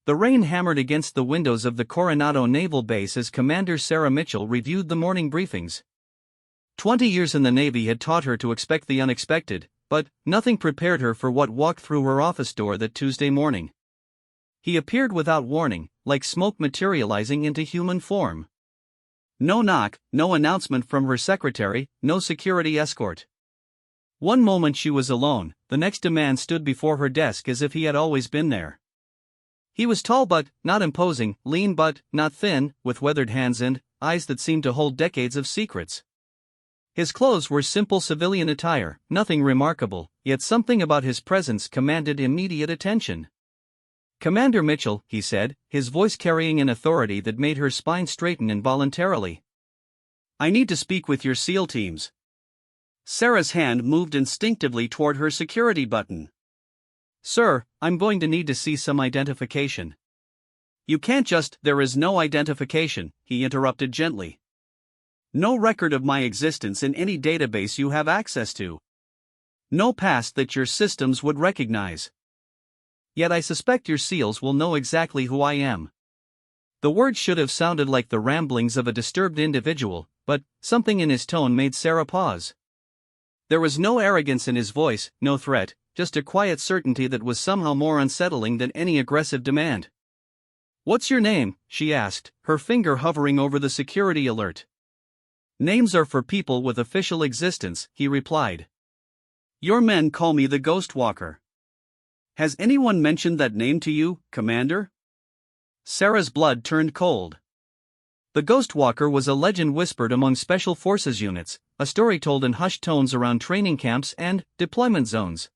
The rain hammered against the windows of the Coronado Naval Base as Commander Sarah Mitchell reviewed the morning briefings. 20 years in the Navy had taught her to expect the unexpected, but nothing prepared her for what walked through her office door that Tuesday morning. He appeared without warning, like smoke materializing into human form. No knock, no announcement from her secretary, no security escort. One moment she was alone, the next a man stood before her desk as if he had always been there. He was tall but not imposing, lean but not thin, with weathered hands and eyes that seemed to hold decades of secrets. His clothes were simple civilian attire, nothing remarkable, yet something about his presence commanded immediate attention. "Commander Mitchell," he said, his voice carrying an authority that made her spine straighten involuntarily. "I need to speak with your SEAL teams." Sarah's hand moved instinctively toward her security button. "Sir, I'm going to need to see some identification." "You can't just—" "There is no identification," he interrupted gently. "No record of my existence in any database you have access to. No past that your systems would recognize. Yet I suspect your SEALs will know exactly who I am." The words should have sounded like the ramblings of a disturbed individual, but something in his tone made Sarah pause. There was no arrogance in his voice, no threat, just a quiet certainty that was somehow more unsettling than any aggressive demand. "What's your name?" she asked, her finger hovering over the security alert. "Names are for people with official existence," he replied. "Your men call me the Ghost Walker." "Has anyone mentioned that name to you, Commander?" Sarah's blood turned cold. The Ghost Walker was a legend whispered among Special Forces units, a story told in hushed tones around training camps and deployment zones.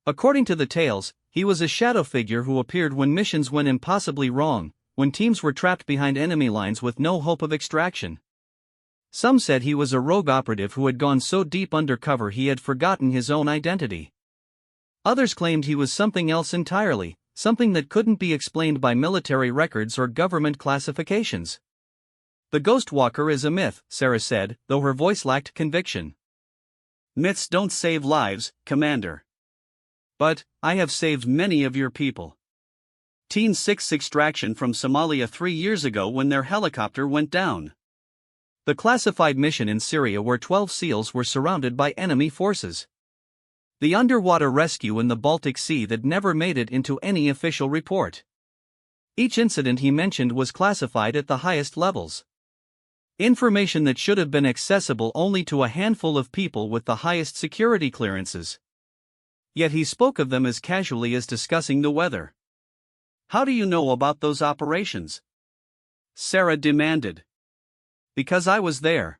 According to the tales, he was a shadow figure who appeared when missions went impossibly wrong, when teams were trapped behind enemy lines with no hope of extraction. Some said he was a rogue operative who had gone so deep undercover he had forgotten his own identity. Others claimed he was something else entirely, something that couldn't be explained by military records or government classifications. "The Ghost Walker is a myth," Sarah said, though her voice lacked conviction. "Myths don't save lives, Commander. But I have saved many of your people. Teen 6's extraction from Somalia 3 years ago when their helicopter went down. The classified mission in Syria where 12 SEALs were surrounded by enemy forces. The underwater rescue in the Baltic Sea that never made it into any official report. Each incident he mentioned was classified at the highest levels. Information that should have been accessible only to a handful of people with the highest security clearances. Yet he spoke of them as casually as discussing the weather. How do you know about those operations?" Sarah demanded. "Because I was there.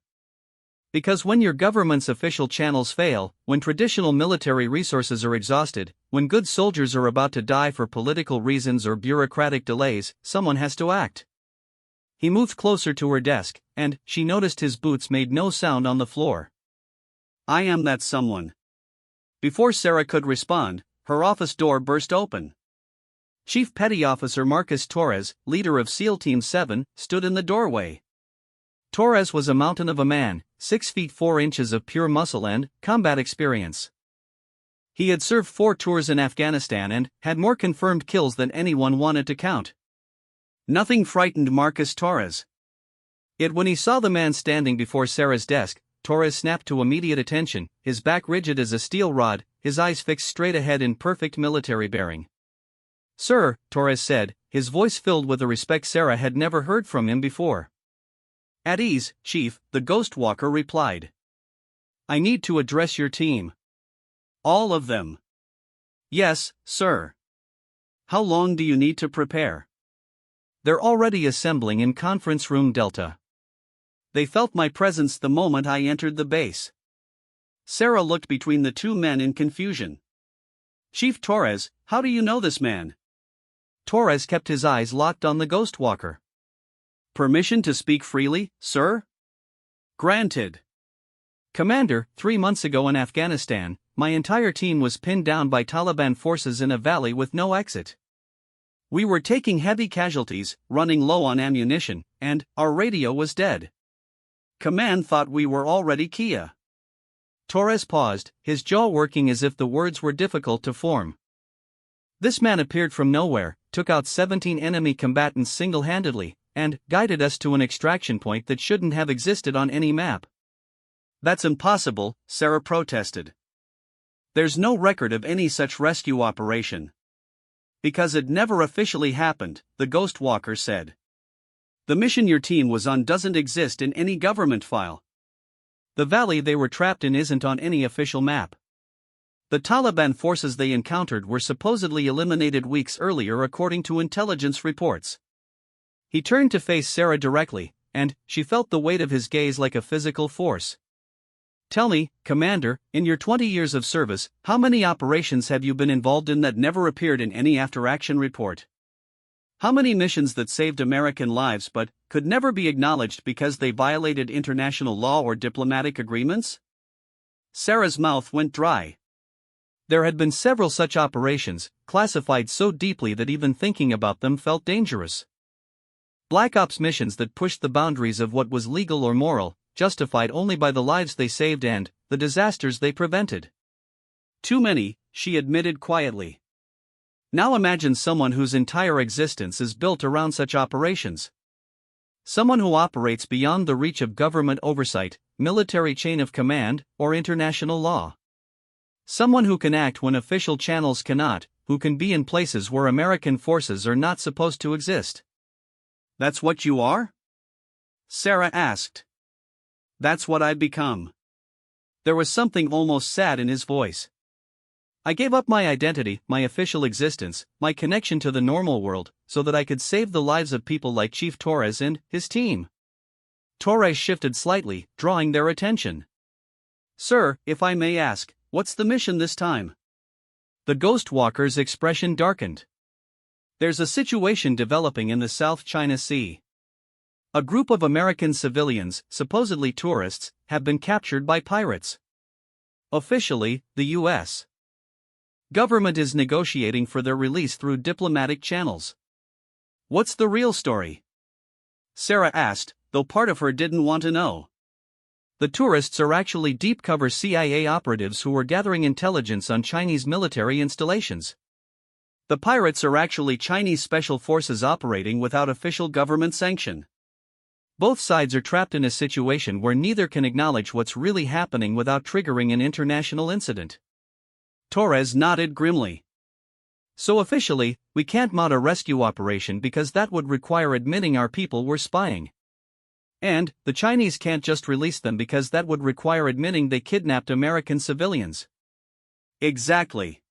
Because when your government's official channels fail, when traditional military resources are exhausted, when good soldiers are about to die for political reasons or bureaucratic delays, someone has to act." He moved closer to her desk, and she noticed his boots made no sound on the floor. "I am that someone." Before Sarah could respond, her office door burst open. Chief Petty Officer Marcus Torres, leader of SEAL Team 7, stood in the doorway. Torres was a mountain of a man, 6 feet 4 inches of pure muscle and combat experience. He had served 4 tours in Afghanistan and had more confirmed kills than anyone wanted to count. Nothing frightened Marcus Torres. Yet when he saw the man standing before Sarah's desk, Torres snapped to immediate attention, his back rigid as a steel rod, his eyes fixed straight ahead in perfect military bearing. "Sir," Torres said, his voice filled with a respect Sarah had never heard from him before. "At ease, Chief," the Ghost Walker replied. "I need to address your team." "All of them?" "Yes, sir." "How long do you need to prepare?" "They're already assembling in Conference Room Delta. They felt my presence the moment I entered the base." Sarah looked between the two men in confusion. "Chief Torres, how do you know this man?" Torres kept his eyes locked on the Ghost Walker. "Permission to speak freely, sir?" "Granted." "Commander, 3 months ago in Afghanistan, my entire team was pinned down by Taliban forces in a valley with no exit. We were taking heavy casualties, running low on ammunition, and our radio was dead. Command thought we were already Kia." Torres paused, his jaw working as if the words were difficult to form. This man appeared from nowhere, took out 17 enemy combatants single-handedly, and guided us to an extraction point that shouldn't have existed on any map. That's impossible, Sarah protested. There's no record of any such rescue operation. Because it never officially happened, the Ghost Walker said. The mission your team was on doesn't exist in any government file. The valley they were trapped in isn't on any official map. The Taliban forces they encountered were supposedly eliminated weeks earlier according to intelligence reports. He turned to face Sarah directly, and she felt the weight of his gaze like a physical force. Tell me, Commander, in your 20 years of service, how many operations have you been involved in that never appeared in any after-action report? How many missions that saved American lives but could never be acknowledged because they violated international law or diplomatic agreements? Sarah's mouth went dry. There had been several such operations, classified so deeply that even thinking about them felt dangerous. Black Ops missions that pushed the boundaries of what was legal or moral, justified only by the lives they saved and the disasters they prevented. Too many, she admitted quietly. Now imagine someone whose entire existence is built around such operations. Someone who operates beyond the reach of government oversight, military chain of command, or international law. Someone who can act when official channels cannot, who can be in places where American forces are not supposed to exist. That's what you are? Sarah asked. That's what I've become. There was something almost sad in his voice. I gave up my identity, my official existence, my connection to the normal world, so that I could save the lives of people like Chief Torres and his team. Torres shifted slightly, drawing their attention. Sir, if I may ask, what's the mission this time? The Ghost Walker's expression darkened. There's a situation developing in the South China Sea. A group of American civilians, supposedly tourists, have been captured by pirates. Officially, the U.S. government is negotiating for their release through diplomatic channels. What's the real story? Sarah asked, though part of her didn't want to know. The tourists are actually deep-cover CIA operatives who were gathering intelligence on Chinese military installations. The pirates are actually Chinese special forces operating without official government sanction. Both sides are trapped in a situation where neither can acknowledge what's really happening without triggering an international incident. Torres nodded grimly. So officially, we can't mount a rescue operation because that would require admitting our people were spying. And the Chinese can't just release them because that would require admitting they kidnapped American civilians. Exactly.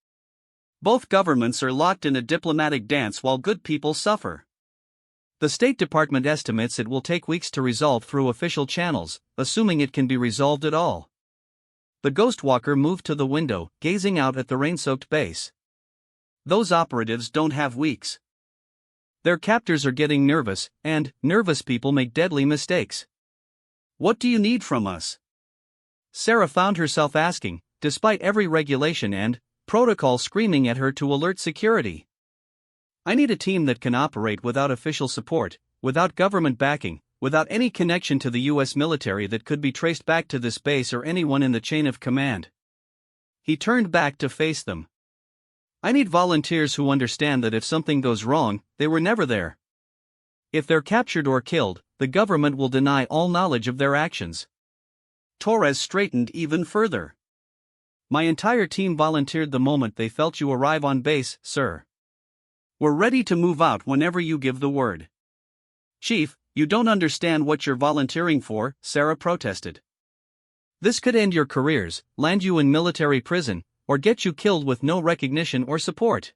Both governments are locked in a diplomatic dance while good people suffer. The State Department estimates it will take weeks to resolve through official channels, assuming it can be resolved at all. The Ghost Walker moved to the window, gazing out at the rain-soaked base. Those operatives don't have weeks. Their captors are getting nervous, and nervous people make deadly mistakes. What do you need from us? Sarah found herself asking, despite every regulation and protocol screaming at her to alert security. I need a team that can operate without official support, without government backing, without any connection to the U.S. military that could be traced back to this base or anyone in the chain of command. He turned back to face them. I need volunteers who understand that if something goes wrong, they were never there. If they're captured or killed, the government will deny all knowledge of their actions. Torres straightened even further. My entire team volunteered the moment they felt you arrive on base, sir. We're ready to move out whenever you give the word. Chief, you don't understand what you're volunteering for, Sarah protested. This could end your careers, land you in military prison, or get you killed with no recognition or support.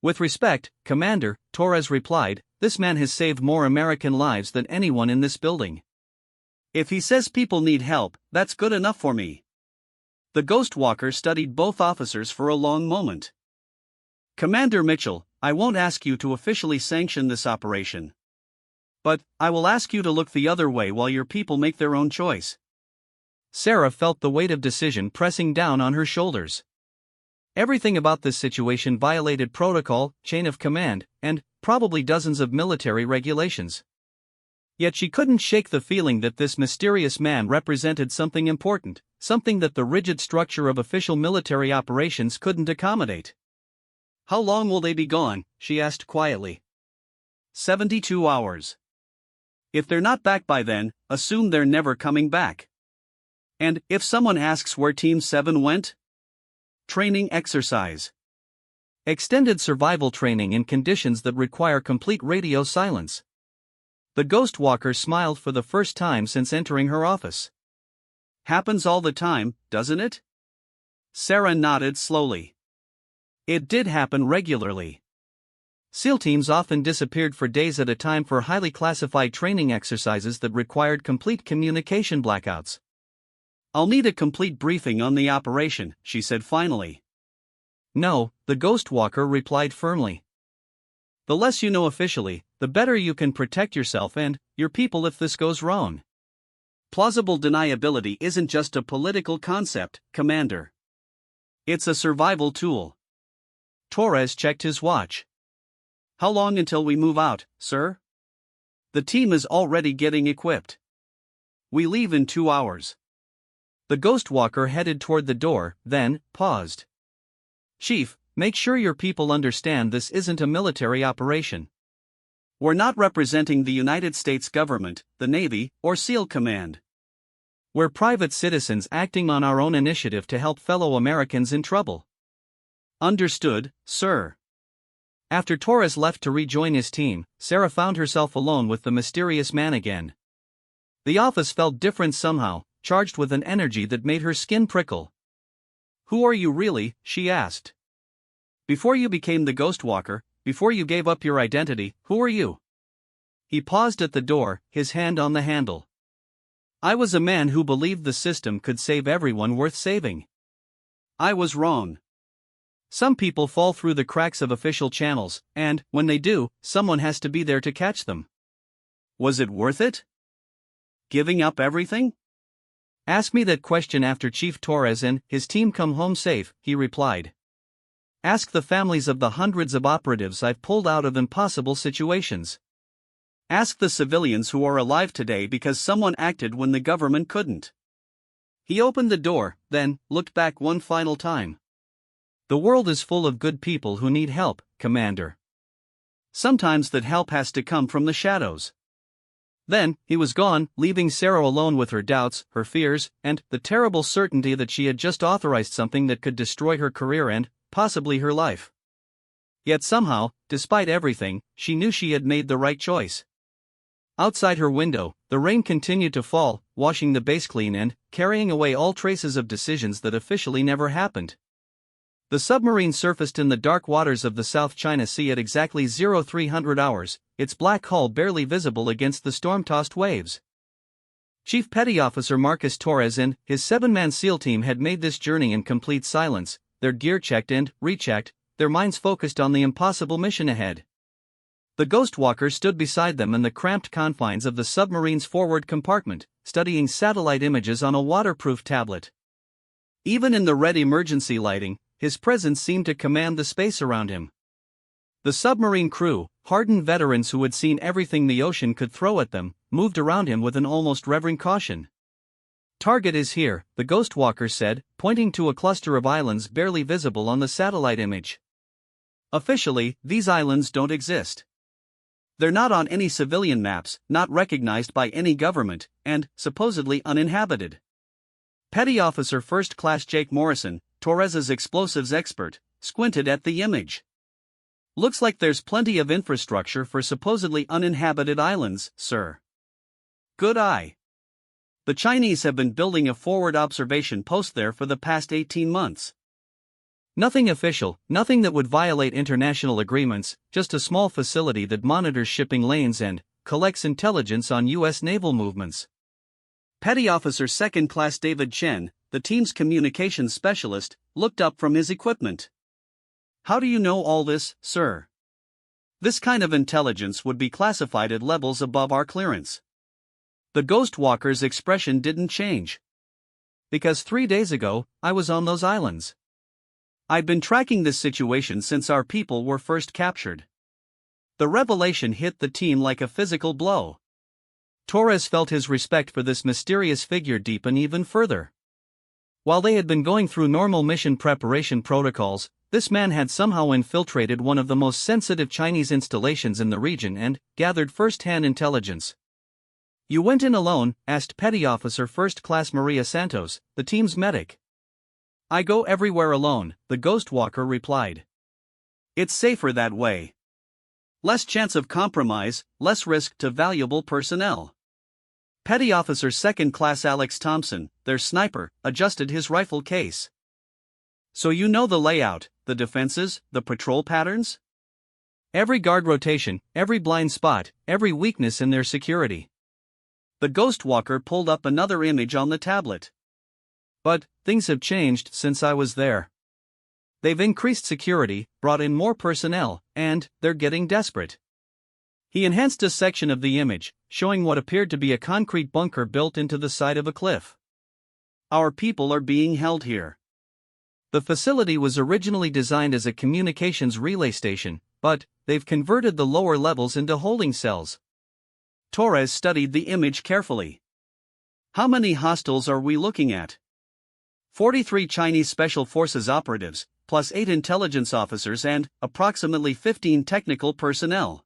With respect, Commander, Torres replied, this man has saved more American lives than anyone in this building. If he says people need help, that's good enough for me. The Ghost Walker studied both officers for a long moment. Commander Mitchell, I won't ask you to officially sanction this operation. But I will ask you to look the other way while your people make their own choice. Sarah felt the weight of decision pressing down on her shoulders. Everything about this situation violated protocol, chain of command, and probably dozens of military regulations. Yet she couldn't shake the feeling that this mysterious man represented something important, something that the rigid structure of official military operations couldn't accommodate. How long will they be gone? She asked quietly. 72 hours. If they're not back by then, assume they're never coming back. And if someone asks where Team 7 went? Training exercise. Extended survival training in conditions that require complete radio silence. The ghost walker smiled for the first time since entering her office. Happens all the time, doesn't it? Sarah nodded slowly. It did happen regularly. SEAL teams often disappeared for days at a time for highly classified training exercises that required complete communication blackouts. I'll need a complete briefing on the operation, she said finally. No, the ghost walker replied firmly. The less you know officially, the better you can protect yourself and your people if this goes wrong. Plausible deniability isn't just a political concept, Commander. It's a survival tool. Torres checked his watch. How long until we move out, sir? The team is already getting equipped. We leave in 2 hours. The ghost walker headed toward the door, then paused. Chief, make sure your people understand this isn't a military operation. We're not representing the United States government, the Navy, or SEAL Command. We're private citizens acting on our own initiative to help fellow Americans in trouble. Understood, sir. After Torres left to rejoin his team, Sarah found herself alone with the mysterious man again. The office felt different somehow, charged with an energy that made her skin prickle. Who are you really? She asked. Before you became the ghost walker, before you gave up your identity, who are you? He paused at the door, his hand on the handle. I was a man who believed the system could save everyone worth saving. I was wrong. Some people fall through the cracks of official channels, and, when they do, someone has to be there to catch them. Was it worth it? Giving up everything? Ask me that question after Chief Torres and his team come home safe, he replied. Ask the families of the hundreds of operatives I've pulled out of impossible situations. Ask the civilians who are alive today because someone acted when the government couldn't. He opened the door, then looked back one final time. The world is full of good people who need help, Commander. Sometimes that help has to come from the shadows. Then, he was gone, leaving Sarah alone with her doubts, her fears, and the terrible certainty that she had just authorized something that could destroy her career and, possibly her life. Yet somehow, despite everything, she knew she had made the right choice. Outside her window, the rain continued to fall, washing the base clean and carrying away all traces of decisions that officially never happened. The submarine surfaced in the dark waters of the South China Sea at exactly 0300 hours, its black hull barely visible against the storm-tossed waves. Chief Petty Officer Marcus Torres and his 7-man SEAL team had made this journey in complete silence, their gear checked and rechecked, their minds focused on the impossible mission ahead. The ghost walker stood beside them in the cramped confines of the submarine's forward compartment, studying satellite images on a waterproof tablet. Even in the red emergency lighting, his presence seemed to command the space around him. The submarine crew, hardened veterans who had seen everything the ocean could throw at them, moved around him with an almost reverent caution. Target is here, the ghost walker said, pointing to a cluster of islands barely visible on the satellite image. Officially, these islands don't exist. They're not on any civilian maps, not recognized by any government, and, supposedly uninhabited. Petty Officer First Class Jake Morrison, Torres's explosives expert, squinted at the image. Looks like there's plenty of infrastructure for supposedly uninhabited islands, sir. Good eye. The Chinese have been building a forward observation post there for the past 18 months. Nothing official, nothing that would violate international agreements, just a small facility that monitors shipping lanes and collects intelligence on U.S. naval movements. Petty Officer Second Class David Chen, the team's communications specialist, looked up from his equipment. How do you know all this, sir? This kind of intelligence would be classified at levels above our clearance. The ghost walker's expression didn't change. Because 3 days ago, I was on those islands. I've been tracking this situation since our people were first captured. The revelation hit the team like a physical blow. Torres felt his respect for this mysterious figure deepen even further. While they had been going through normal mission preparation protocols, this man had somehow infiltrated one of the most sensitive Chinese installations in the region and gathered first-hand intelligence. "You went in alone?" asked Petty Officer First Class Maria Santos, the team's medic. "I go everywhere alone," the ghost walker replied. "It's safer that way. Less chance of compromise, less risk to valuable personnel." Petty Officer Second Class Alex Thompson, their sniper, adjusted his rifle case. "So you know the layout, the defenses, the patrol patterns? Every guard rotation, every blind spot, every weakness in their security." The ghost walker pulled up another image on the tablet. "But things have changed since I was there. They've increased security, brought in more personnel, and they're getting desperate." He enhanced a section of the image, showing what appeared to be a concrete bunker built into the side of a cliff. "Our people are being held here." The facility was originally designed as a communications relay station, but they've converted the lower levels into holding cells. Torres studied the image carefully. "How many hostiles are we looking at?" 43 Chinese Special Forces operatives, plus 8 intelligence officers and approximately 15 technical personnel.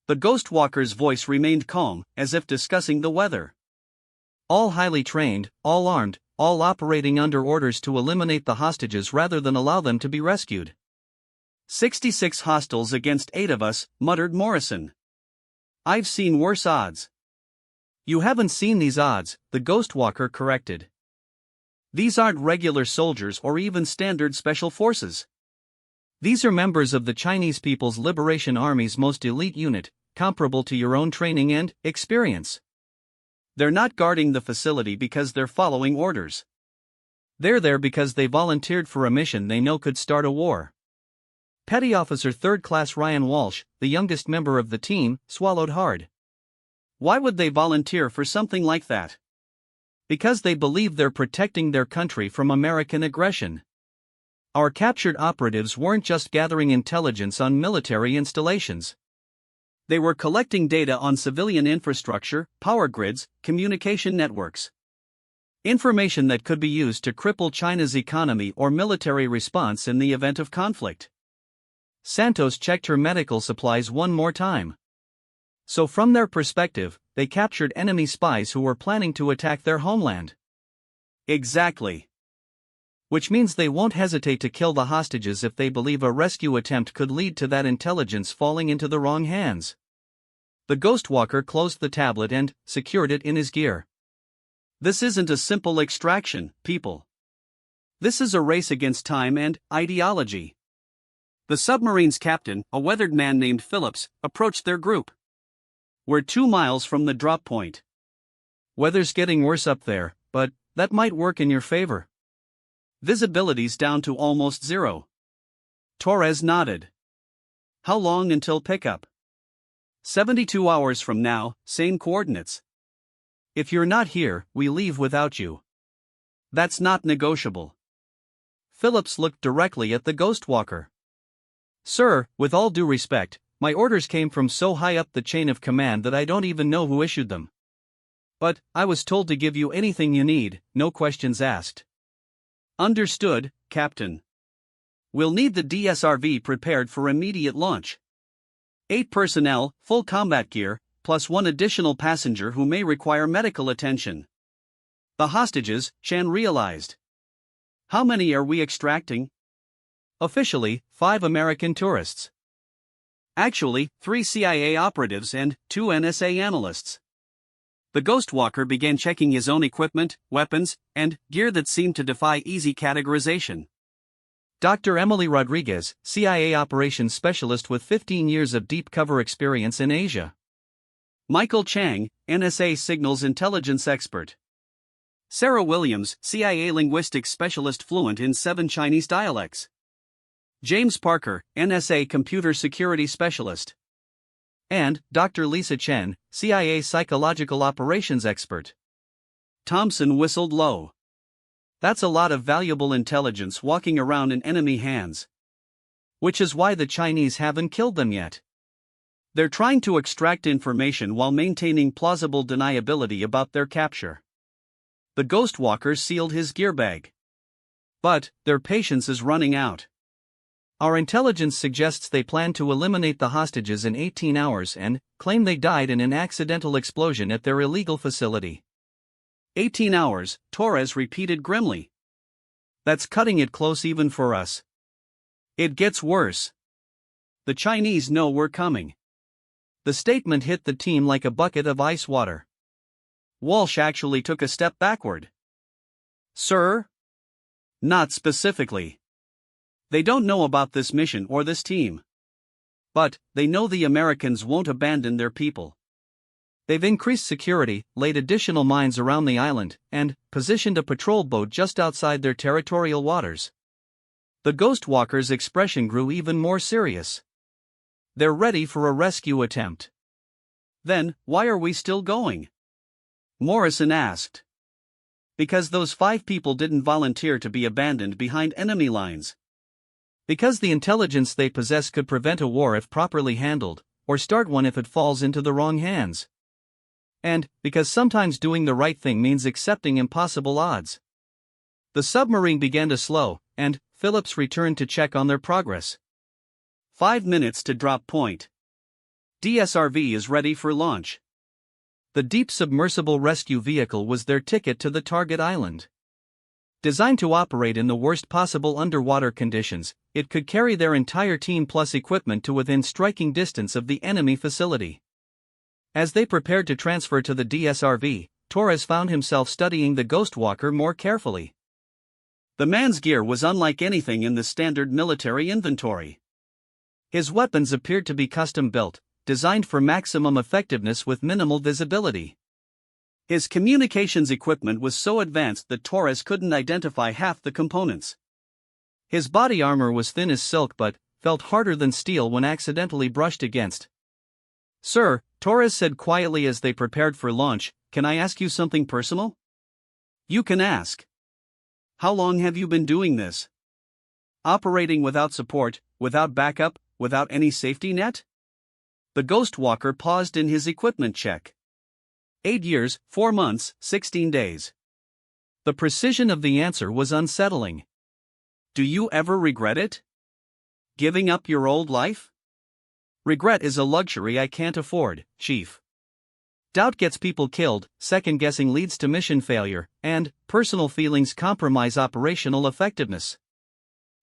The ghost walker's voice remained calm, as if discussing the weather. "All highly trained, all armed, all operating under orders to eliminate the hostages rather than allow them to be rescued." 66 hostiles against 8 of us, muttered Morrison. "I've seen worse odds." "You haven't seen these odds," the ghost walker corrected. "These aren't regular soldiers or even standard special forces. These are members of the Chinese People's Liberation Army's most elite unit, comparable to your own training and experience. They're not guarding the facility because they're following orders. They're there because they volunteered for a mission they know could start a war." Petty Officer Third Class Ryan Walsh, the youngest member of the team, swallowed hard. "Why would they volunteer for something like that?" "Because they believe they're protecting their country from American aggression. Our captured operatives weren't just gathering intelligence on military installations. They were collecting data on civilian infrastructure, power grids, communication networks. Information that could be used to cripple China's economy or military response in the event of conflict." Santos checked her medical supplies one more time. "So from their perspective, they captured enemy spies who were planning to attack their homeland." "Exactly. Which means they won't hesitate to kill the hostages if they believe a rescue attempt could lead to that intelligence falling into the wrong hands." The ghost walker closed the tablet and secured it in his gear. "This isn't a simple extraction, people. This is a race against time and ideology." The submarine's captain, a weathered man named Phillips, approached their group. "We're 2 miles from the drop point. Weather's getting worse up there, but that might work in your favor. Visibility's down to almost zero." Torres nodded. "How long until pickup?" 72 hours from now, same coordinates. "If you're not here, we leave without you." "That's not negotiable." Phillips looked directly at the ghost walker. "Sir, with all due respect, my orders came from so high up the chain of command that I don't even know who issued them. But I was told to give you anything you need, no questions asked." "Understood, Captain. We'll need the DSRV prepared for immediate launch. 8 personnel, full combat gear, plus 1 additional passenger who may require medical attention." "The hostages," Chan realized. "How many are we extracting?" "Officially, 5 American tourists. Actually, 3 CIA operatives and 2 NSA analysts." The ghost walker began checking his own equipment, weapons, and gear that seemed to defy easy categorization. "Dr. Emily Rodriguez, CIA operations specialist with 15 years of deep cover experience in Asia." "Michael Chang, NSA signals intelligence expert." "Sarah Williams, CIA linguistics specialist fluent in 7 Chinese dialects." "James Parker, NSA computer security specialist." And Dr. Lisa Chen, CIA psychological operations expert. Thompson whistled low. "That's a lot of valuable intelligence walking around in enemy hands. Which is why the Chinese haven't killed them yet. They're trying to extract information while maintaining plausible deniability about their capture." The ghost walker sealed his gear bag. "But their patience is running out. Our intelligence suggests they plan to eliminate the hostages in 18 hours and claim they died in an accidental explosion at their illegal facility. 18 hours, Torres repeated grimly. That's cutting it close even for us. It gets worse. The Chinese know we're coming. The statement hit the team like a bucket of ice water. Walsh actually took a step backward. Sir? Not specifically. They don't know about this mission or this team. But they know the Americans won't abandon their people. They've increased security, laid additional mines around the island, and positioned a patrol boat just outside their territorial waters. The Ghost Walker's expression grew even more serious. They're ready for a rescue attempt. Then, why are we still going? Morrison asked. Because those 5 people didn't volunteer to be abandoned behind enemy lines. Because the intelligence they possess could prevent a war if properly handled, or start one if it falls into the wrong hands. And because sometimes doing the right thing means accepting impossible odds. The submarine began to slow, and Phillips returned to check on their progress. 5 minutes to drop point. DSRV is ready for launch. The deep submersible rescue vehicle was their ticket to the target island. Designed to operate in the worst possible underwater conditions, it could carry their entire team plus equipment to within striking distance of the enemy facility. As they prepared to transfer to the DSRV, Torres found himself studying the Ghost Walker more carefully. The man's gear was unlike anything in the standard military inventory. His weapons appeared to be custom-built, designed for maximum effectiveness with minimal visibility. His communications equipment was so advanced that Torres couldn't identify half the components. His body armor was thin as silk but felt harder than steel when accidentally brushed against. "Sir," Torres said quietly as they prepared for launch, "can I ask you something personal?" "You can ask. How long have you been doing this? Operating without support, without backup, without any safety net?" The Ghost Walker paused in his equipment check. 8 years, 4 months, 16 days. The precision of the answer was unsettling. "Do you ever regret it? Giving up your old life?" "Regret is a luxury I can't afford, Chief. Doubt gets people killed, second-guessing leads to mission failure, and personal feelings compromise operational effectiveness."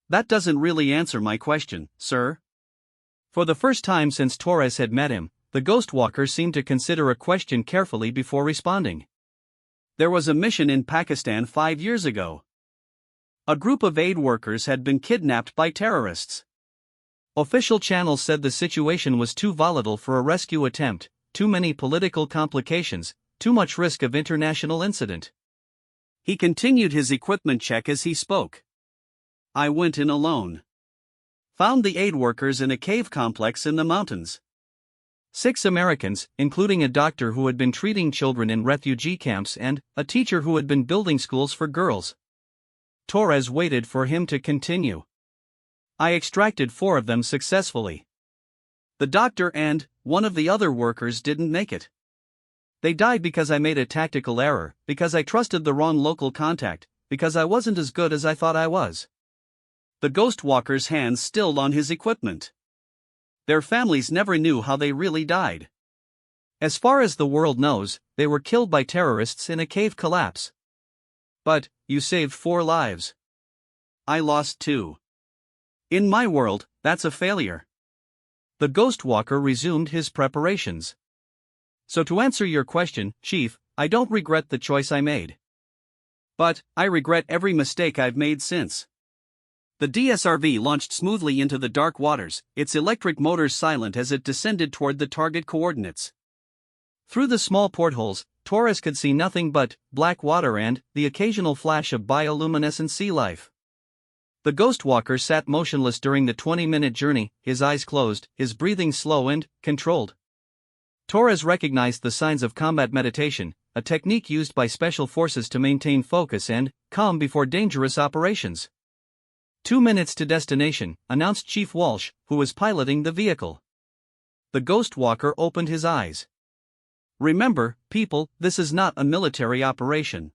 "That doesn't really answer my question, sir." For the first time since Torres had met him, the Ghost Walker seemed to consider a question carefully before responding. "There was a mission in Pakistan 5 years ago. A group of aid workers had been kidnapped by terrorists. Official channels said the situation was too volatile for a rescue attempt, too many political complications, too much risk of international incident." He continued his equipment check as he spoke. "I went in alone. Found the aid workers in a cave complex in the mountains. 6 Americans, including a doctor who had been treating children in refugee camps and a teacher who had been building schools for girls." Torres waited for him to continue. "I extracted 4 of them successfully. The doctor and one of the other workers didn't make it. They died because I made a tactical error, because I trusted the wrong local contact, because I wasn't as good as I thought I was." The Ghost Walker's hands stilled on his equipment. Their families never knew how they really died. As far as the world knows, they were killed by terrorists in a cave collapse. "But you saved 4 lives. I lost 2. In my world, that's a failure." The Ghost Walker resumed his preparations. "So to answer your question, Chief, I don't regret the choice I made. But I regret every mistake I've made since." The DSRV launched smoothly into the dark waters, its electric motors silent as it descended toward the target coordinates. Through the small portholes, Torres could see nothing but black water and the occasional flash of bioluminescent sea life. The Ghost Walker sat motionless during the 20-minute journey, his eyes closed, his breathing slow and controlled. Torres recognized the signs of combat meditation, a technique used by special forces to maintain focus and calm before dangerous operations. 2 minutes to destination, announced Chief Walsh, who was piloting the vehicle. The Ghost Walker opened his eyes. "Remember, people, this is not a military operation.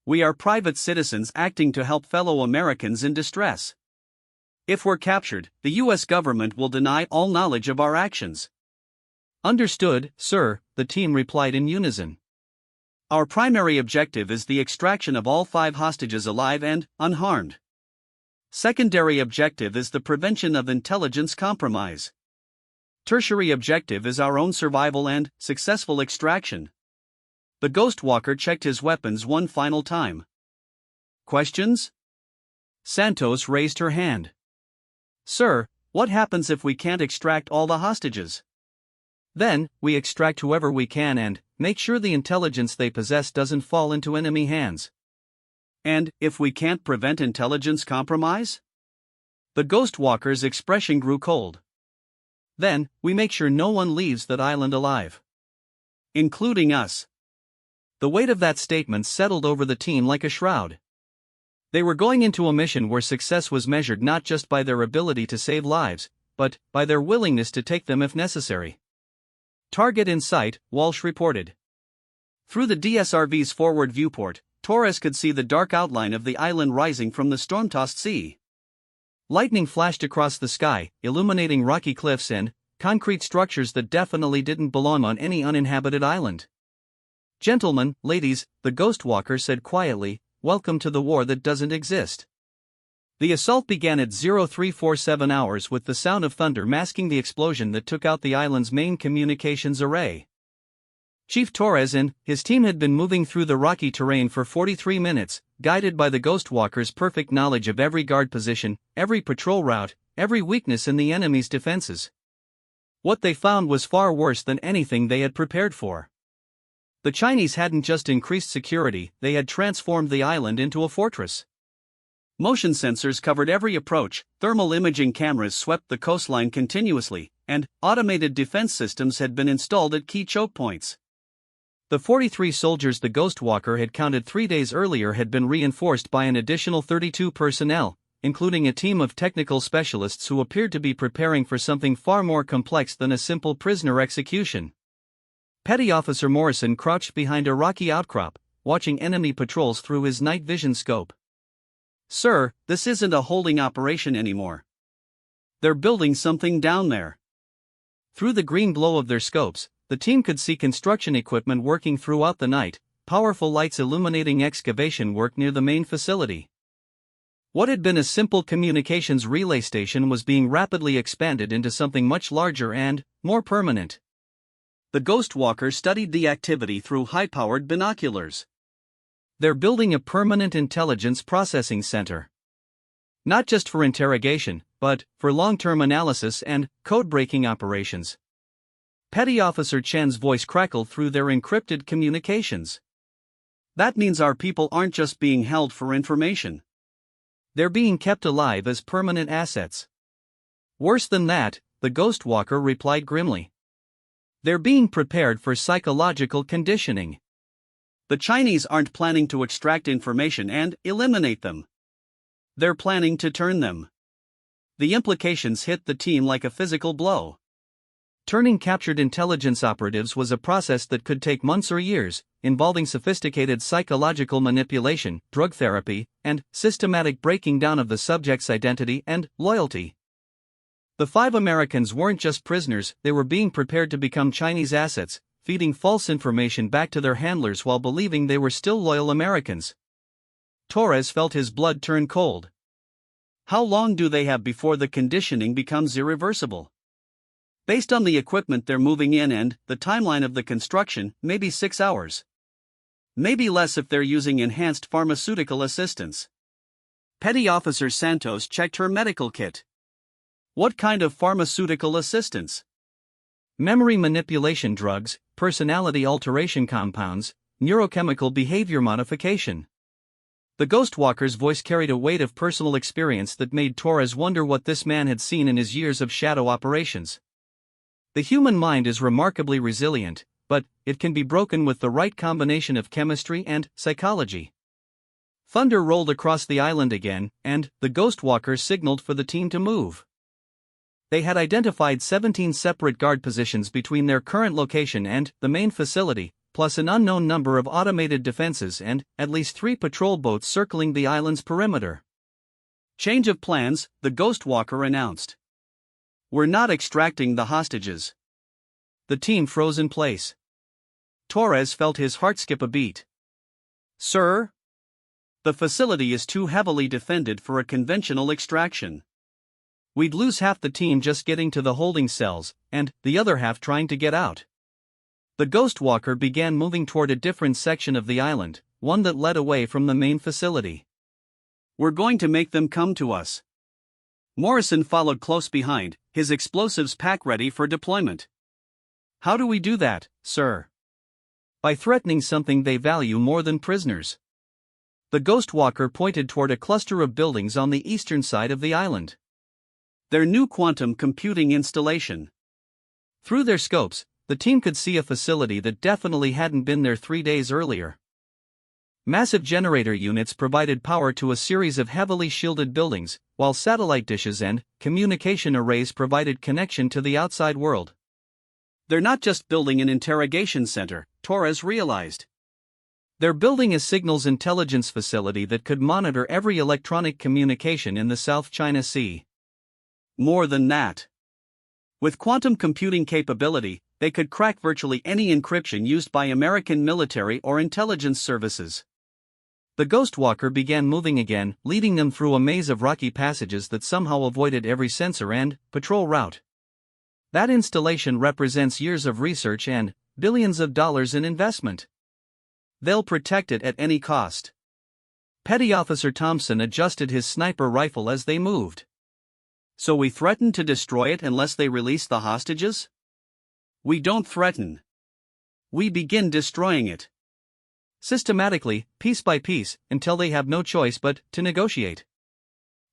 We are private citizens acting to help fellow Americans in distress. If we're captured, the US government will deny all knowledge of our actions. Understood, sir, the team replied in unison. Our primary objective is the extraction of all 5 hostages alive and unharmed. Secondary objective is the prevention of intelligence compromise. Tertiary objective is our own survival and successful extraction. The Ghost Walker checked his weapons one final time. Questions? Santos raised her hand. Sir, what happens if we can't extract all the hostages? Then, we extract whoever we can and make sure the intelligence they possess doesn't fall into enemy hands. And if we can't prevent intelligence compromise? The Ghost Walker's expression grew cold. Then, we make sure no one leaves that island alive. Including us. The weight of that statement settled over the team like a shroud. They were going into a mission where success was measured not just by their ability to save lives, but by their willingness to take them if necessary. Target in sight, Walsh reported. Through the DSRV's forward viewport, Torres could see the dark outline of the island rising from the storm-tossed sea. Lightning flashed across the sky, illuminating rocky cliffs and concrete structures that definitely didn't belong on any uninhabited island. Gentlemen, ladies, the Ghost Walker said quietly, welcome to the war that doesn't exist. The assault began at 0347 hours with the sound of thunder masking the explosion that took out the island's main communications array. Chief Torres and his team had been moving through the rocky terrain for 43 minutes, guided by the Ghost Walker's perfect knowledge of every guard position, every patrol route, every weakness in the enemy's defenses. What they found was far worse than anything they had prepared for. The Chinese hadn't just increased security, they had transformed the island into a fortress. Motion sensors covered every approach, thermal imaging cameras swept the coastline continuously, and automated defense systems had been installed at key choke points. The 43 soldiers the Ghost Walker had counted 3 days earlier had been reinforced by an additional 32 personnel, including a team of technical specialists who appeared to be preparing for something far more complex than a simple prisoner execution. Petty Officer Morrison crouched behind a rocky outcrop, watching enemy patrols through his night vision scope. Sir, this isn't a holding operation anymore. They're building something down there. Through the green glow of their scopes, the team could see construction equipment working throughout the night, powerful lights illuminating excavation work near the main facility. What had been a simple communications relay station was being rapidly expanded into something much larger and more permanent. The Ghost Walker studied the activity through high-powered binoculars. They're building a permanent intelligence processing center. Not just for interrogation, but for long-term analysis and code-breaking operations. Petty Officer Chen's voice crackled through their encrypted communications. That means our people aren't just being held for information. They're being kept alive as permanent assets. Worse than that, the Ghost Walker replied grimly. They're being prepared for psychological conditioning. The Chinese aren't planning to extract information and eliminate them. They're planning to turn them. The implications hit the team like a physical blow. Turning captured intelligence operatives was a process that could take months or years, involving sophisticated psychological manipulation, drug therapy, and systematic breaking down of the subject's identity and loyalty. The 5 Americans weren't just prisoners, they were being prepared to become Chinese assets, feeding false information back to their handlers while believing they were still loyal Americans. Torres felt his blood turn cold. How long do they have before the conditioning becomes irreversible? Based on the equipment they're moving in and the timeline of the construction, maybe 6 hours. Maybe less if they're using enhanced pharmaceutical assistance. Petty Officer Santos checked her medical kit. What kind of pharmaceutical assistance? Memory manipulation drugs, personality alteration compounds, neurochemical behavior modification. The Ghost Walker's voice carried a weight of personal experience that made Torres wonder what this man had seen in his years of shadow operations. The human mind is remarkably resilient, but it can be broken with the right combination of chemistry and psychology. Thunder rolled across the island again, and the Ghost Walker signaled for the team to move. They had identified 17 separate guard positions between their current location and the main facility, plus an unknown number of automated defenses and at least 3 patrol boats circling the island's perimeter. Change of plans, the Ghost Walker announced. We're not extracting the hostages. The team froze in place. Torres felt his heart skip a beat. Sir? The facility is too heavily defended for a conventional extraction. We'd lose half the team just getting to the holding cells, and the other half trying to get out. The Ghost Walker began moving toward a different section of the island, one that led away from the main facility. We're going to make them come to us. Morrison followed close behind, his explosives pack ready for deployment. How do we do that, sir? By threatening something they value more than prisoners. The Ghost Walker pointed toward a cluster of buildings on the eastern side of the island. Their new quantum computing installation. Through their scopes, the team could see a facility that definitely hadn't been there 3 days earlier. Massive generator units provided power to a series of heavily shielded buildings, while satellite dishes and communication arrays provided connection to the outside world. They're not just building an interrogation center, Torres realized. They're building a signals intelligence facility that could monitor every electronic communication in the South China Sea. More than that. With quantum computing capability, they could crack virtually any encryption used by American military or intelligence services. The Ghost Walker began moving again, leading them through a maze of rocky passages that somehow avoided every sensor and patrol route. That installation represents years of research and billions of dollars in investment. They'll protect it at any cost. Petty Officer Thompson adjusted his sniper rifle as they moved. So we threaten to destroy it unless they release the hostages? We don't threaten. We begin destroying it. Systematically, piece by piece, until they have no choice but to negotiate.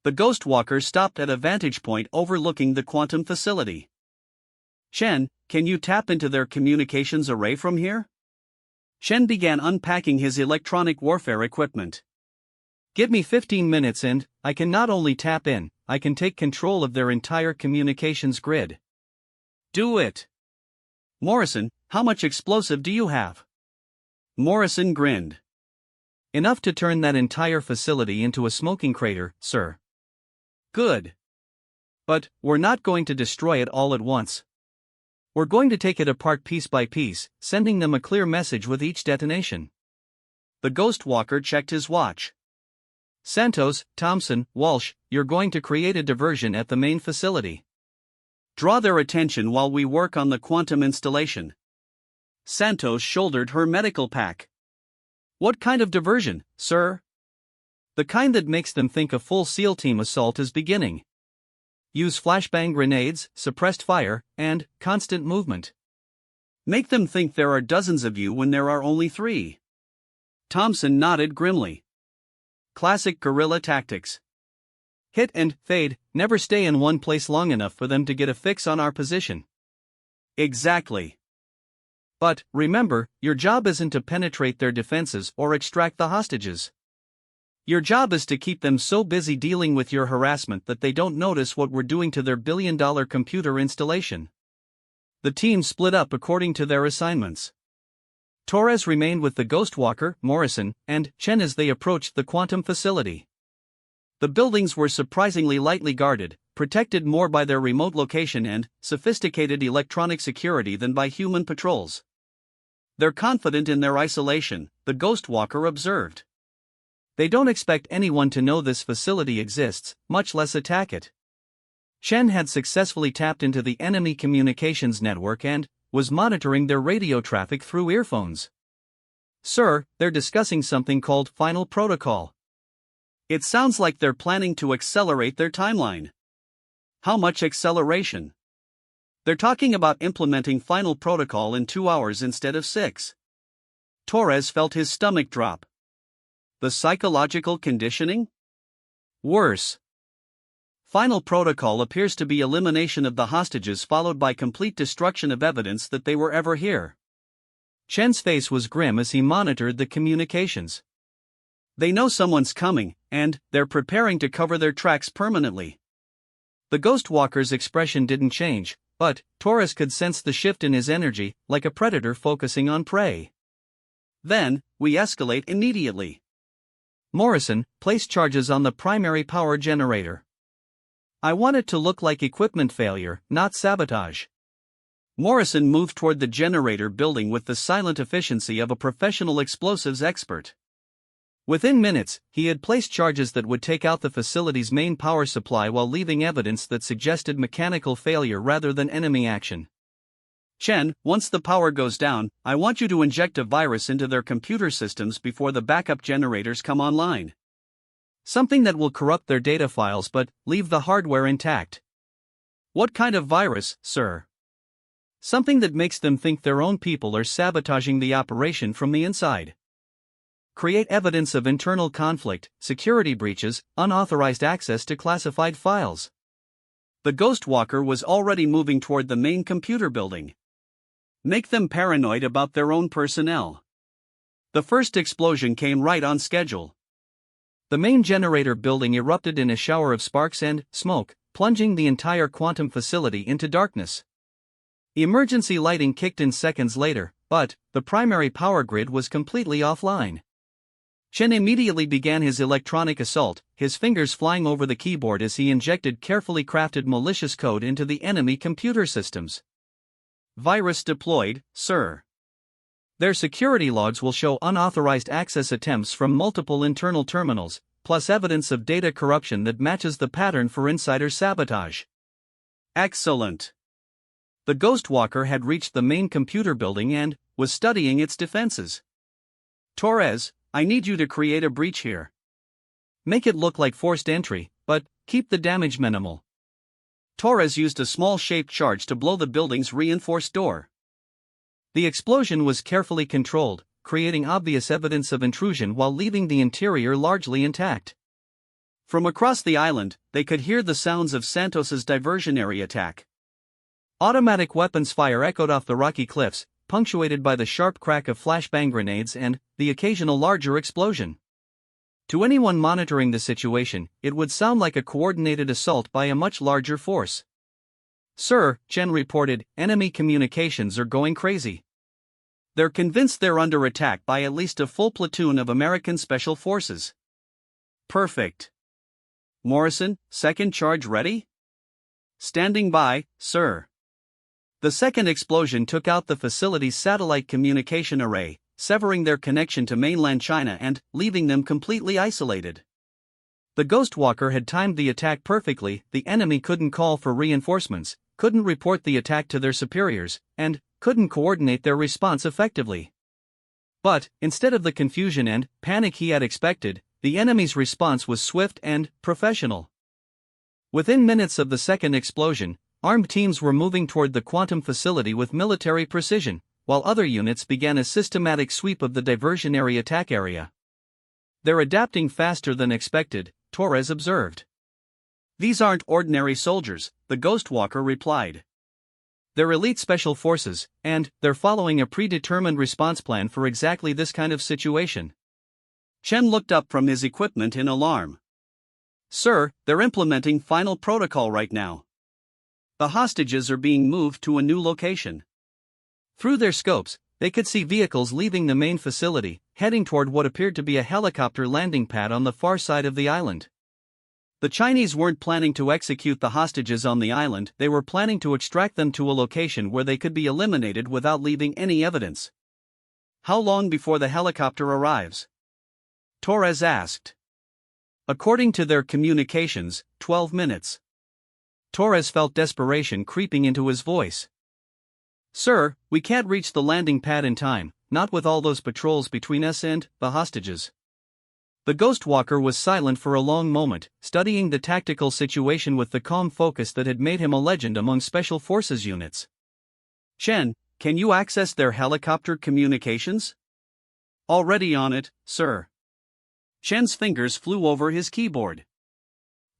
The Ghost Walker stopped at a vantage point overlooking the quantum facility. Shen, can you tap into their communications array from here? Shen began unpacking his electronic warfare equipment. Give me 15 minutes and I can not only tap in, I can take control of their entire communications grid. Do it. Morrison, how much explosive do you have? Morrison grinned. Enough to turn that entire facility into a smoking crater, sir. Good. But we're not going to destroy it all at once. We're going to take it apart piece by piece, sending them a clear message with each detonation. The Ghost Walker checked his watch. Santos, Thompson, Walsh, you're going to create a diversion at the main facility. Draw their attention while we work on the quantum installation. Santos shouldered her medical pack. What kind of diversion, sir? The kind that makes them think a full SEAL team assault is beginning. Use flashbang grenades, suppressed fire, and constant movement. Make them think there are dozens of you when there are only 3. Thompson nodded grimly. Classic guerrilla tactics. Hit and fade, never stay in one place long enough for them to get a fix on our position. Exactly. But, remember, your job isn't to penetrate their defenses or extract the hostages. Your job is to keep them so busy dealing with your harassment that they don't notice what we're doing to their billion-dollar computer installation. The team split up according to their assignments. Torres remained with the Ghost Walker, Morrison, and Chen as they approached the quantum facility. The buildings were surprisingly lightly guarded, protected more by their remote location and sophisticated electronic security than by human patrols. They're confident in their isolation, the Ghost Walker observed. They don't expect anyone to know this facility exists, much less attack it. Chen had successfully tapped into the enemy communications network and was monitoring their radio traffic through earphones. Sir, they're discussing something called Final Protocol. It sounds like they're planning to accelerate their timeline. How much acceleration? They're talking about implementing Final Protocol in 2 hours instead of 6. Torres felt his stomach drop. The psychological conditioning? Worse. Final Protocol appears to be elimination of the hostages followed by complete destruction of evidence that they were ever here. Chen's face was grim as he monitored the communications. They know someone's coming, and they're preparing to cover their tracks permanently. The Ghost Walker's expression didn't change, but Torres could sense the shift in his energy, like a predator focusing on prey. Then, we escalate immediately. Morrison, place charges on the primary power generator. I want it to look like equipment failure, not sabotage. Morrison moved toward the generator building with the silent efficiency of a professional explosives expert. Within minutes, he had placed charges that would take out the facility's main power supply while leaving evidence that suggested mechanical failure rather than enemy action. Chen, once the power goes down, I want you to inject a virus into their computer systems before the backup generators come online. Something that will corrupt their data files but leave the hardware intact. What kind of virus, sir? Something that makes them think their own people are sabotaging the operation from the inside. Create evidence of internal conflict, security breaches, unauthorized access to classified files. The Ghost Walker was already moving toward the main computer building. Make them paranoid about their own personnel. The first explosion came right on schedule. The main generator building erupted in a shower of sparks and smoke, plunging the entire quantum facility into darkness. Emergency lighting kicked in seconds later, but the primary power grid was completely offline. Chen immediately began his electronic assault, his fingers flying over the keyboard as he injected carefully crafted malicious code into the enemy computer systems. Virus deployed, sir. Their security logs will show unauthorized access attempts from multiple internal terminals, plus evidence of data corruption that matches the pattern for insider sabotage. Excellent. The Ghost Walker had reached the main computer building and was studying its defenses. Torres, I need you to create a breach here. Make it look like forced entry, but keep the damage minimal. Torres used a small shaped charge to blow the building's reinforced door. The explosion was carefully controlled, creating obvious evidence of intrusion while leaving the interior largely intact. From across the island, they could hear the sounds of Santos's diversionary attack. Automatic weapons fire echoed off the rocky cliffs, punctuated by the sharp crack of flashbang grenades and the occasional larger explosion. To anyone monitoring the situation, it would sound like a coordinated assault by a much larger force. Sir, Chen reported, enemy communications are going crazy. They're convinced they're under attack by at least a full platoon of American Special Forces. Perfect. Morrison, second charge ready? Standing by, sir. The second explosion took out the facility's satellite communication array, severing their connection to mainland China and leaving them completely isolated. The Ghost Walker had timed the attack perfectly. The enemy couldn't call for reinforcements, couldn't report the attack to their superiors, and couldn't coordinate their response effectively. But, instead of the confusion and panic he had expected, the enemy's response was swift and professional. Within minutes of the second explosion, armed teams were moving toward the quantum facility with military precision, while other units began a systematic sweep of the diversionary attack area. They're adapting faster than expected, Torres observed. These aren't ordinary soldiers, the Ghost Walker replied. They're elite special forces, and they're following a predetermined response plan for exactly this kind of situation. Chen looked up from his equipment in alarm. Sir, they're implementing final protocol right now. The hostages are being moved to a new location. Through their scopes, they could see vehicles leaving the main facility, heading toward what appeared to be a helicopter landing pad on the far side of the island. The Chinese weren't planning to execute the hostages on the island, they were planning to extract them to a location where they could be eliminated without leaving any evidence. How long before the helicopter arrives? Torres asked. According to their communications, 12 minutes. Torres felt desperation creeping into his voice. Sir, we can't reach the landing pad in time, not with all those patrols between us and the hostages. The Ghost Walker was silent for a long moment, studying the tactical situation with the calm focus that had made him a legend among Special Forces units. Chen, can you access their helicopter communications? Already on it, sir. Chen's fingers flew over his keyboard.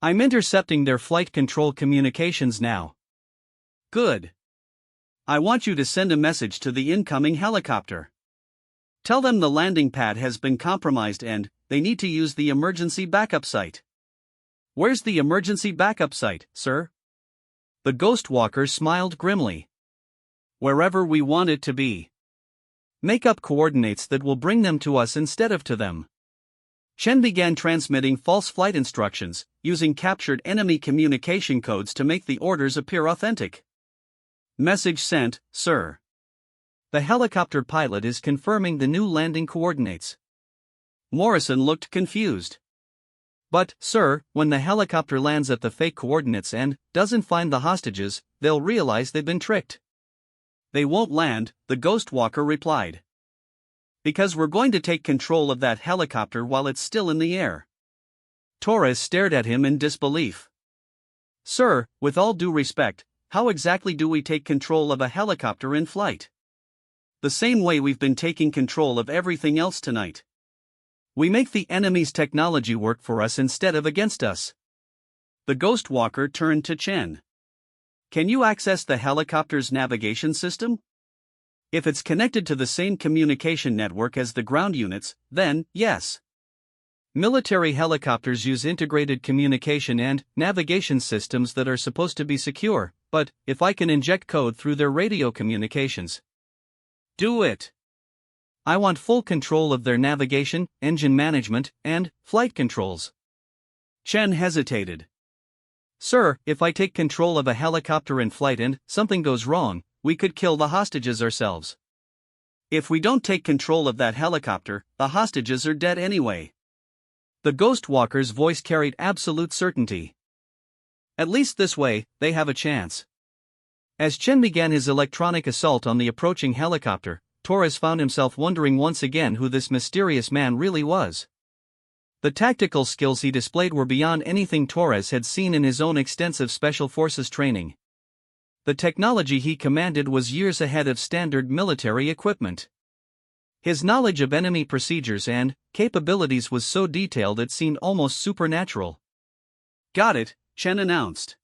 I'm intercepting their flight control communications now. Good. I want you to send a message to the incoming helicopter. Tell them the landing pad has been compromised and they need to use the emergency backup site. Where's the emergency backup site, sir? The Ghost Walker smiled grimly. Wherever we want it to be. Make up coordinates that will bring them to us instead of to them. Chen began transmitting false flight instructions, using captured enemy communication codes to make the orders appear authentic. Message sent, sir. The helicopter pilot is confirming the new landing coordinates. Morrison looked confused. But, sir, when the helicopter lands at the fake coordinates and doesn't find the hostages, they'll realize they've been tricked. They won't land, the ghost walker replied. Because we're going to take control of that helicopter while it's still in the air. Torres stared at him in disbelief. Sir, with all due respect, how exactly do we take control of a helicopter in flight? The same way we've been taking control of everything else tonight. We make the enemy's technology work for us instead of against us. The ghost walker turned to Chen. Can you access the helicopter's navigation system? If it's connected to the same communication network as the ground units, then, yes. Military helicopters use integrated communication and navigation systems that are supposed to be secure, but if I can inject code through their radio communications. Do it. I want full control of their navigation, engine management, and flight controls. Chen hesitated. Sir, if I take control of a helicopter in flight and something goes wrong, we could kill the hostages ourselves. If we don't take control of that helicopter, the hostages are dead anyway. The ghost walker's voice carried absolute certainty. At least this way, they have a chance. As Chen began his electronic assault on the approaching helicopter, Torres found himself wondering once again who this mysterious man really was. The tactical skills he displayed were beyond anything Torres had seen in his own extensive special forces training. The technology he commanded was years ahead of standard military equipment. His knowledge of enemy procedures and capabilities was so detailed it seemed almost supernatural. Got it, Chen announced.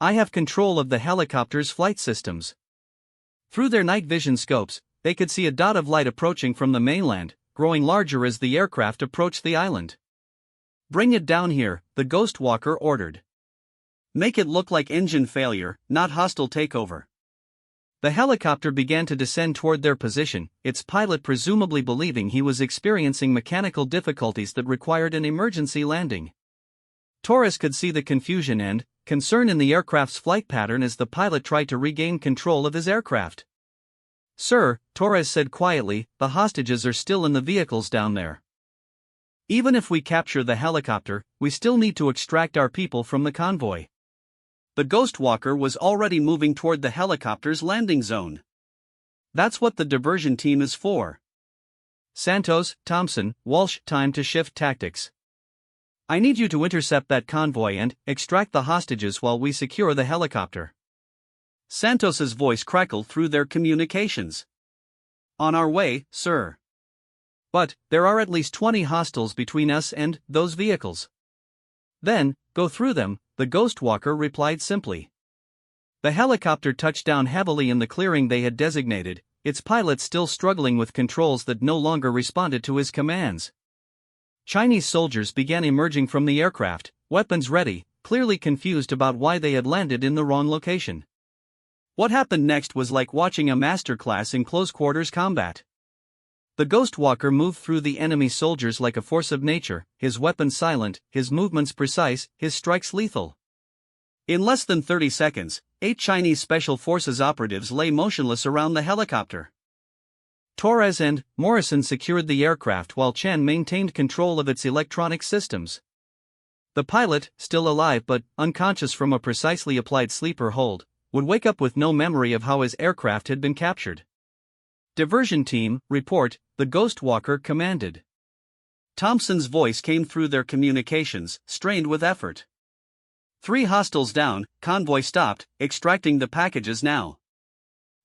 I have control of the helicopter's flight systems. Through their night vision scopes, they could see a dot of light approaching from the mainland, growing larger as the aircraft approached the island. Bring it down here, the ghost walker ordered. Make it look like engine failure, not hostile takeover. The helicopter began to descend toward their position, its pilot presumably believing he was experiencing mechanical difficulties that required an emergency landing. Torres could see the confusion and concern in the aircraft's flight pattern as the pilot tried to regain control of his aircraft. Sir, Torres said quietly, the hostages are still in the vehicles down there. Even if we capture the helicopter, we still need to extract our people from the convoy. The ghost walker was already moving toward the helicopter's landing zone. That's what the diversion team is for. Santos, Thompson, Walsh, time to shift tactics. I need you to intercept that convoy and extract the hostages while we secure the helicopter. Santos's voice crackled through their communications. On our way, sir. But there are at least 20 hostiles between us and those vehicles. Then, go through them, the ghost walker replied simply. The helicopter touched down heavily in the clearing they had designated, its pilot still struggling with controls that no longer responded to his commands. Chinese soldiers began emerging from the aircraft, weapons ready, clearly confused about why they had landed in the wrong location. What happened next was like watching a masterclass in close-quarters combat. The ghost walker moved through the enemy soldiers like a force of nature, his weapons silent, his movements precise, his strikes lethal. In less than 30 seconds, 8 Chinese Special Forces operatives lay motionless around the helicopter. Torres and Morrison secured the aircraft while Chen maintained control of its electronic systems. The pilot, still alive but unconscious from a precisely applied sleeper hold, would wake up with no memory of how his aircraft had been captured. Diversion team, report, the ghost walker commanded. Thompson's voice came through their communications, strained with effort. 3 hostiles down, convoy stopped, extracting the packages now.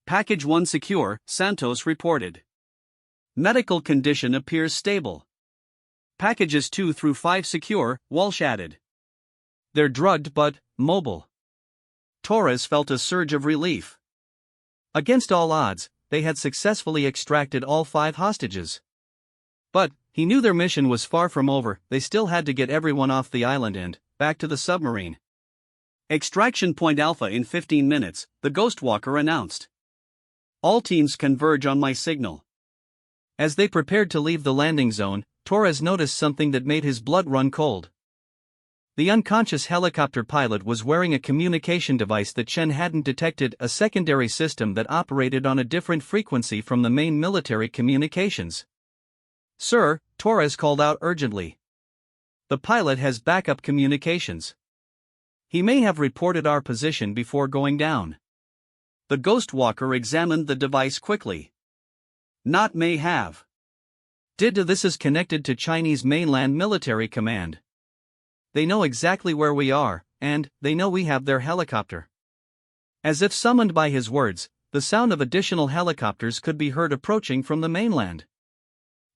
Package 1 secure, Santos reported. Medical condition appears stable. Packages 2 through 5 secure, Walsh added. They're drugged but mobile. Torres felt a surge of relief. Against all odds, they had successfully extracted all 5 hostages. But he knew their mission was far from over, they still had to get everyone off the island and back to the submarine. Extraction point Alpha in 15 minutes, the ghost walker announced. All teams converge on my signal. As they prepared to leave the landing zone, Torres noticed something that made his blood run cold. The unconscious helicopter pilot was wearing a communication device that Chen hadn't detected, a secondary system that operated on a different frequency from the main military communications. "Sir," Torres called out urgently. "The pilot has backup communications. He may have reported our position before going down." The ghost walker examined the device quickly. "Not may have. This is connected to Chinese mainland military command. They know exactly where we are, and they know we have their helicopter." As if summoned by his words, the sound of additional helicopters could be heard approaching from the mainland.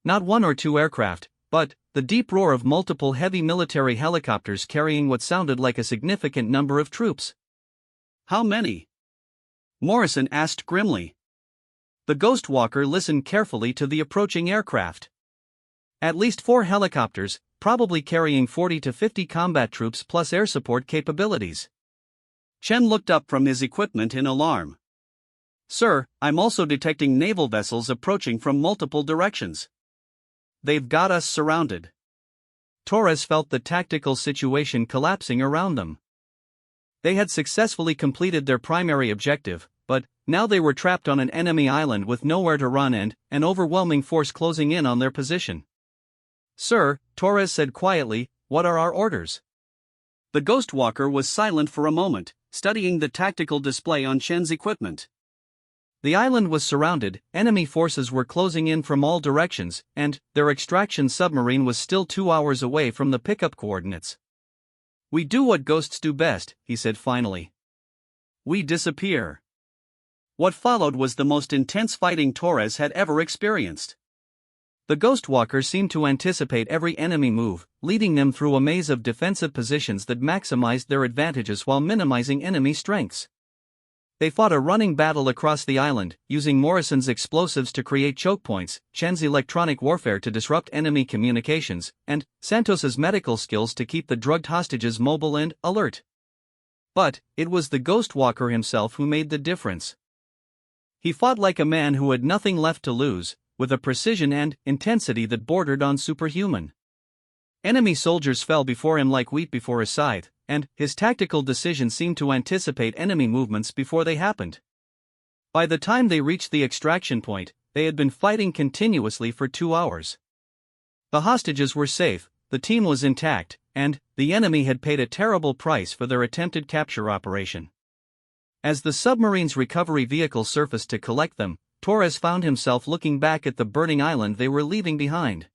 Not one or two aircraft, but the deep roar of multiple heavy military helicopters carrying what sounded like a significant number of troops. "How many?" Morrison asked grimly. The ghost walker listened carefully to the approaching aircraft. "At least 4 helicopters, probably carrying 40 to 50 combat troops plus air support capabilities." Chen looked up from his equipment in alarm. "Sir, I'm also detecting naval vessels approaching from multiple directions. They've got us surrounded." Torres felt the tactical situation collapsing around them. They had successfully completed their primary objective, but now they were trapped on an enemy island with nowhere to run and an overwhelming force closing in on their position. "Sir," Torres said quietly, "what are our orders?" The ghost walker was silent for a moment, studying the tactical display on Chen's equipment. The island was surrounded, enemy forces were closing in from all directions, and their extraction submarine was still 2 hours away from the pickup coordinates. "We do what ghosts do best," he said finally. "We disappear." What followed was the most intense fighting Torres had ever experienced. The ghost walker seemed to anticipate every enemy move, leading them through a maze of defensive positions that maximized their advantages while minimizing enemy strengths. They fought a running battle across the island, using Morrison's explosives to create choke points, Chen's electronic warfare to disrupt enemy communications, and Santos's medical skills to keep the drugged hostages mobile and alert. But it was the ghost walker himself who made the difference. He fought like a man who had nothing left to lose, with a precision and intensity that bordered on superhuman. Enemy soldiers fell before him like wheat before a scythe, and his tactical decision seemed to anticipate enemy movements before they happened. By the time they reached the extraction point, they had been fighting continuously for 2 hours. The hostages were safe, the team was intact, and the enemy had paid a terrible price for their attempted capture operation. As the submarine's recovery vehicle surfaced to collect them, Torres found himself looking back at the burning island they were leaving behind.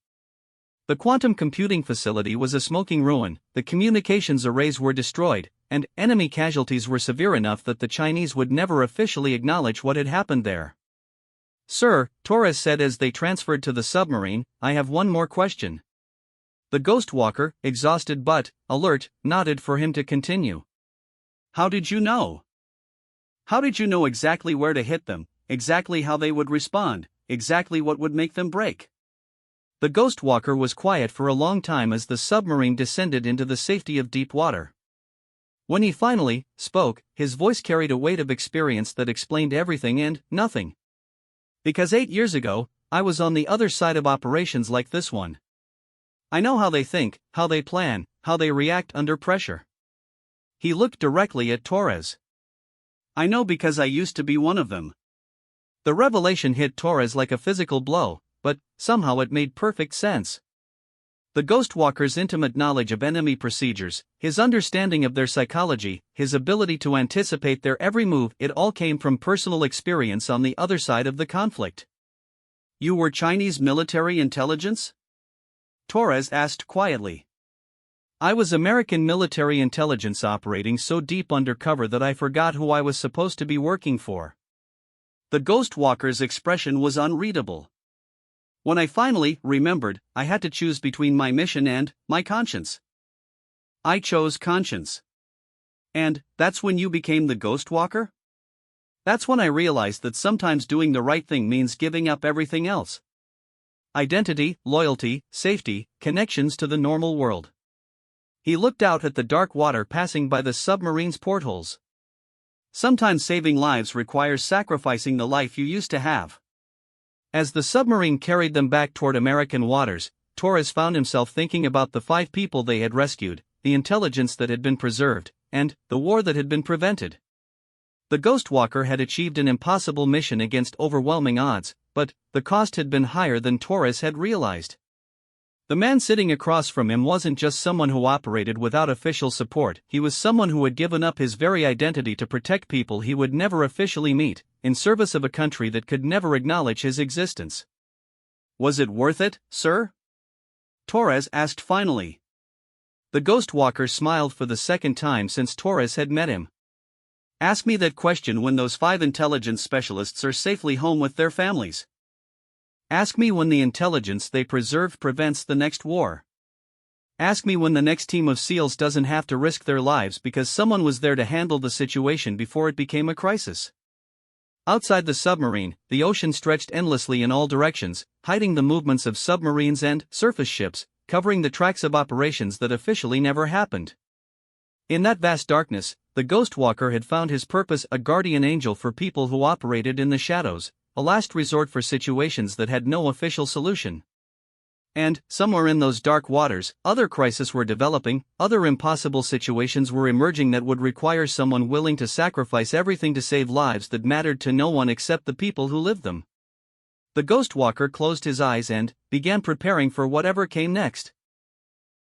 The quantum computing facility was a smoking ruin, the communications arrays were destroyed, and enemy casualties were severe enough that the Chinese would never officially acknowledge what had happened there. "Sir," Torres said as they transferred to the submarine, "I have one more question." The ghost walker, exhausted but alert, nodded for him to continue. "How did you know? How did you know exactly where to hit them, exactly how they would respond, exactly what would make them break?" The ghost walker was quiet for a long time as the submarine descended into the safety of deep water. When he finally spoke, his voice carried a weight of experience that explained everything and nothing. "Because 8 years ago, I was on the other side of operations like this one. I know how they think, how they plan, how they react under pressure." He looked directly at Torres. "I know because I used to be one of them." The revelation hit Torres like a physical blow, but somehow it made perfect sense. The ghost walker's intimate knowledge of enemy procedures, his understanding of their psychology, his ability to anticipate their every move, it all came from personal experience on the other side of the conflict. "You were Chinese military intelligence?" Torres asked quietly. "I was American military intelligence operating so deep undercover that I forgot who I was supposed to be working for." The ghost walker's expression was unreadable. "When I finally remembered, I had to choose between my mission and my conscience. I chose conscience." "And that's when you became the ghost walker?" "That's when I realized that sometimes doing the right thing means giving up everything else. Identity, loyalty, safety, connections to the normal world." He looked out at the dark water passing by the submarine's portholes. "Sometimes saving lives requires sacrificing the life you used to have." As the submarine carried them back toward American waters, Torres found himself thinking about the 5 people they had rescued, the intelligence that had been preserved, and the war that had been prevented. The Ghost Walker had achieved an impossible mission against overwhelming odds, but the cost had been higher than Torres had realized. The man sitting across from him wasn't just someone who operated without official support, he was someone who had given up his very identity to protect people he would never officially meet, in service of a country that could never acknowledge his existence. "Was it worth it, sir?" Torres asked finally. The Ghost Walker smiled for the second time since Torres had met him. "Ask me that question when those 5 intelligence specialists are safely home with their families. Ask me when the intelligence they preserved prevents the next war. Ask me when the next team of SEALs doesn't have to risk their lives because someone was there to handle the situation before it became a crisis." Outside the submarine, the ocean stretched endlessly in all directions, hiding the movements of submarines and surface ships, covering the tracks of operations that officially never happened. In that vast darkness, the Ghost Walker had found his purpose, a guardian angel for people who operated in the shadows, a last resort for situations that had no official solution. And, somewhere in those dark waters, other crises were developing, other impossible situations were emerging that would require someone willing to sacrifice everything to save lives that mattered to no one except the people who lived them. The Ghost Walker closed his eyes and began preparing for whatever came next.